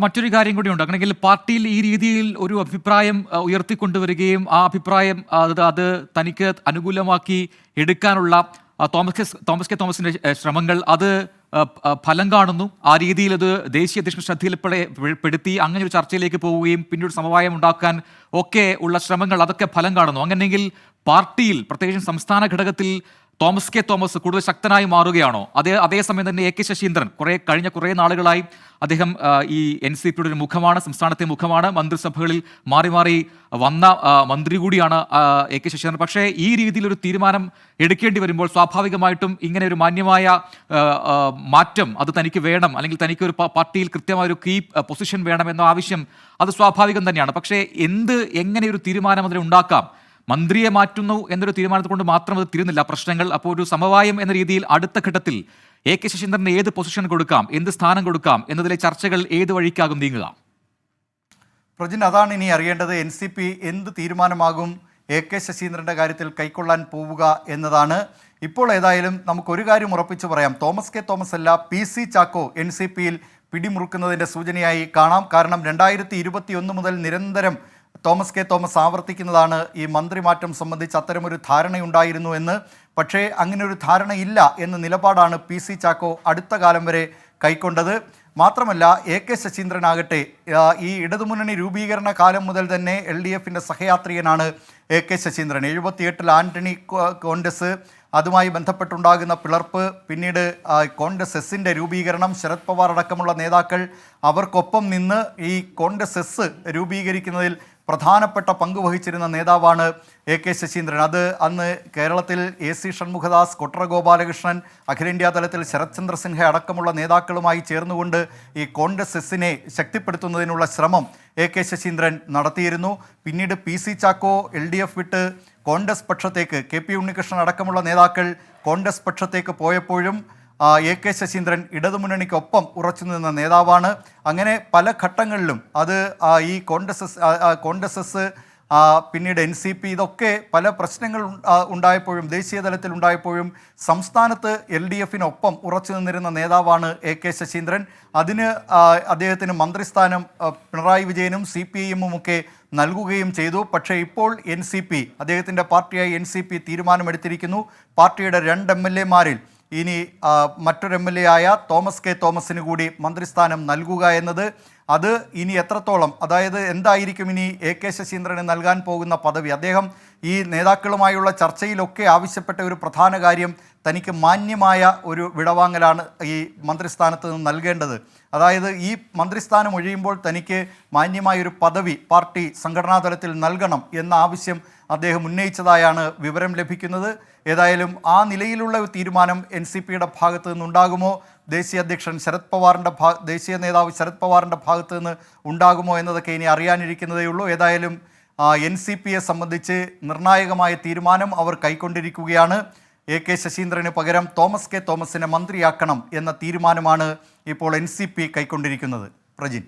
മറ്റൊരു കാര്യം കൂടിയുണ്ട്. അങ്ങനെയെങ്കിൽ പാർട്ടിയിൽ ഈ രീതിയിൽ ഒരു അഭിപ്രായം ഉയർത്തിക്കൊണ്ടുവരികയും ആ അഭിപ്രായം അത് തനിക്ക് അനുകൂലമാക്കി എടുക്കാനുള്ള തോമസ് കെ തോമസിന്റെ ശ്രമങ്ങൾ അത് ഫലം കാണുന്നു. ആ രീതിയിൽ അത് ദേശീയ അധ്യക്ഷൻ ശ്രദ്ധയിൽപ്പെടുത്തി അങ്ങനെ ഒരു ചർച്ചയിലേക്ക് പോവുകയും പിന്നീട് സമവായം ഉണ്ടാക്കാൻ ഒക്കെ ഉള്ള ശ്രമങ്ങൾ അതൊക്കെ ഫലം കാണുന്നു. അങ്ങനെയെങ്കിൽ പാർട്ടിയിൽ പ്രത്യേകിച്ചും സംസ്ഥാന ഘടകത്തിൽ തോമസ് കെ തോമസ് കൂടുതൽ ശക്തനായി മാറുകയാണോ? അതേസമയം തന്നെ എ കെ ശശീന്ദ്രൻ കഴിഞ്ഞ കുറേ നാളുകളായി അദ്ദേഹം ഈ NCPയുടെ ഒരു മുഖമാണ്, സംസ്ഥാനത്തെ മുഖമാണ്, മന്ത്രിസഭകളിൽ മാറി മാറി വന്ന മന്ത്രി കൂടിയാണ് എ കെ ശശീന്ദ്രൻ. പക്ഷേ ഈ രീതിയിലൊരു തീരുമാനം എടുക്കേണ്ടി വരുമ്പോൾ സ്വാഭാവികമായിട്ടും ഇങ്ങനെ ഒരു മാന്യമായ മാറ്റം അത് തനിക്ക് വേണം, അല്ലെങ്കിൽ തനിക്ക് ഒരു പാർട്ടിയിൽ കൃത്യമായ ഒരു കീ പൊസിഷൻ വേണം എന്ന ആവശ്യം അത് സ്വാഭാവികം തന്നെയാണ്. പക്ഷേ എങ്ങനെ ഒരു തീരുമാനം അതിൽ ഉണ്ടാക്കാം? മന്ത്രിയെ മാറ്റുന്നു എന്നൊരു തീരുമാനത്തെ കൊണ്ട് മാത്രം അത് തീരുന്നില്ല പ്രശ്നങ്ങൾ. അപ്പോൾ ഒരു സമവായം എന്ന രീതിയിൽ അടുത്ത ഘട്ടത്തിൽ എ കെ ശശീന്ദ്രന് ഏത് പൊസിഷൻ കൊടുക്കാം, എന്ത് സ്ഥാനം കൊടുക്കാം എന്നതിലെ ചർച്ചകൾ ഏത് വഴിക്കാകും നീങ്ങുക? പ്രജിൻ, അതാണ് ഇനി അറിയേണ്ടത്. NCP എന്ത് തീരുമാനമാകും എ കെ ശശീന്ദ്രൻ്റെ കാര്യത്തിൽ കൈക്കൊള്ളാൻ പോവുക എന്നതാണ്. ഇപ്പോൾ ഏതായാലും നമുക്കൊരു കാര്യം ഉറപ്പിച്ചു പറയാം, തോമസ് കെ തോമസ് അല്ല PC ചാക്കോ NCPയിൽ പിടിമുറുക്കുന്നതിൻ്റെ സൂചനയായി കാണാം. കാരണം 2021 മുതൽ നിരന്തരം തോമസ് കെ തോമസ് ആവർത്തിക്കുന്നതാണ് ഈ മന്ത്രിമാറ്റം സംബന്ധിച്ച് അത്തരമൊരു ധാരണയുണ്ടായിരുന്നു എന്ന്. പക്ഷേ അങ്ങനെ ഒരു ധാരണയില്ല എന്ന നിലപാടാണ് PC ചാക്കോ അടുത്ത കാലം വരെ കൈക്കൊണ്ടത്. മാത്രമല്ല എ കെ ശശീന്ദ്രനാകട്ടെ ഈ ഇടതുമുന്നണി രൂപീകരണ കാലം മുതൽ തന്നെ LDFിൻ്റെ സഹയാത്രികനാണ് എ കെ ശശീന്ദ്രൻ. 78 ആന്റണി കോൺഗ്രസ്, അതുമായി ബന്ധപ്പെട്ടുണ്ടാകുന്ന പിളർപ്പ്, പിന്നീട് കോൺഗ്രസ് എസിൻ്റെ രൂപീകരണം, ശരത് പവാർ അടക്കമുള്ള നേതാക്കൾ അവർക്കൊപ്പം നിന്ന് ഈ കോൺഗ്രസ് എസ് രൂപീകരിക്കുന്നതിൽ പ്രധാനപ്പെട്ട പങ്ക് വഹിച്ചിരുന്ന നേതാവാണ് എ കെ ശശീന്ദ്രൻ. അത് അന്ന് കേരളത്തിൽ AC ഷൺമുഖദാസ്, കൊട്ര ഗോപാലകൃഷ്ണൻ, അഖിലേന്ത്യാ തലത്തിൽ ശരത് ചന്ദ്ര സിൻഹ അടക്കമുള്ള നേതാക്കളുമായി ചേർന്നുകൊണ്ട് ഈ കോൺഗ്രസ് എസിനെ ശക്തിപ്പെടുത്തുന്നതിനുള്ള ശ്രമം എ കെ ശശീന്ദ്രൻ നടത്തിയിരുന്നു. പിന്നീട് PC ചാക്കോ LDF വിട്ട് കോൺഗ്രസ് പക്ഷത്തേക്ക്, KP ഉണ്ണികൃഷ്ണൻ അടക്കമുള്ള നേതാക്കൾ കോൺഗ്രസ് പക്ഷത്തേക്ക് പോയപ്പോഴും എ കെ ശശീന്ദ്രൻ ഇടതുമുന്നണിക്കൊപ്പം ഉറച്ചു നിന്ന നേതാവാണ്. അങ്ങനെ പല ഘട്ടങ്ങളിലും അത് ഈ കോൺഗ്രസ് എസ് പിന്നീട് NCP ഇതൊക്കെ പല പ്രശ്നങ്ങൾ ഉണ്ടായപ്പോഴും, ദേശീയ തലത്തിൽ ഉണ്ടായപ്പോഴും സംസ്ഥാനത്ത് LDFിനൊപ്പം ഉറച്ചു നിന്നിരുന്ന നേതാവാണ് എ കെ ശശീന്ദ്രൻ. അതിന് അദ്ദേഹത്തിന് മന്ത്രിസ്ഥാനം പിണറായി വിജയനും CPIM ഒക്കെ നൽകുകയും ചെയ്തു. പക്ഷേ ഇപ്പോൾ NCP, അദ്ദേഹത്തിൻ്റെ പാർട്ടിയായി NCP തീരുമാനമെടുത്തിരിക്കുന്നു. പാർട്ടിയുടെ 2 MLA-മാരിൽ ഇനി മറ്റൊരു MLA ആയ തോമസ് കെ തോമസിന് കൂടി മന്ത്രിസ്ഥാനം നൽകുക എന്നത്, അത് ഇനി എത്രത്തോളം, അതായത് എന്തായിരിക്കും ഇനി എ കെ ശശീന്ദ്രന് നൽകാൻ പോകുന്ന പദവി? അദ്ദേഹം ഈ നേതാക്കളുമായുള്ള ചർച്ചയിലൊക്കെ ആവശ്യപ്പെട്ട ഒരു പ്രധാന കാര്യം തനിക്ക് മാന്യമായ ഒരു വിടവാങ്ങലാണ് ഈ മന്ത്രിസ്ഥാനത്ത് നിന്ന് നൽകേണ്ടത്. അതായത് ഈ മന്ത്രിസ്ഥാനം ഒഴിയുമ്പോൾ തനിക്ക് മാന്യമായൊരു പദവി പാർട്ടി സംഘടനാ തലത്തിൽ നൽകണം എന്ന ആവശ്യം അദ്ദേഹം ഉന്നയിച്ചതായാണ് വിവരം ലഭിക്കുന്നത്. ഏതായാലും ആ നിലയിലുള്ള ഒരു തീരുമാനം NCPയുടെ ഭാഗത്തു നിന്നുണ്ടാകുമോ, ദേശീയ നേതാവ് ശരത് പവാറിൻ്റെ ഭാഗത്തു നിന്ന് ഉണ്ടാകുമോ എന്നതൊക്കെ ഇനി അറിയാനിരിക്കുന്നതേയുള്ളൂ. ഏതായാലും NCPയെ സംബന്ധിച്ച് നിർണായകമായ തീരുമാനം അവർ കൈക്കൊണ്ടിരിക്കുകയാണ്. എ കെ ശശീന്ദ്രന് പകരം തോമസ് കെ തോമസിനെ മന്ത്രിയാക്കണം എന്ന തീരുമാനമാണ് ഇപ്പോൾ NCP കൈക്കൊണ്ടിരിക്കുന്നത്. പ്രജിൻ.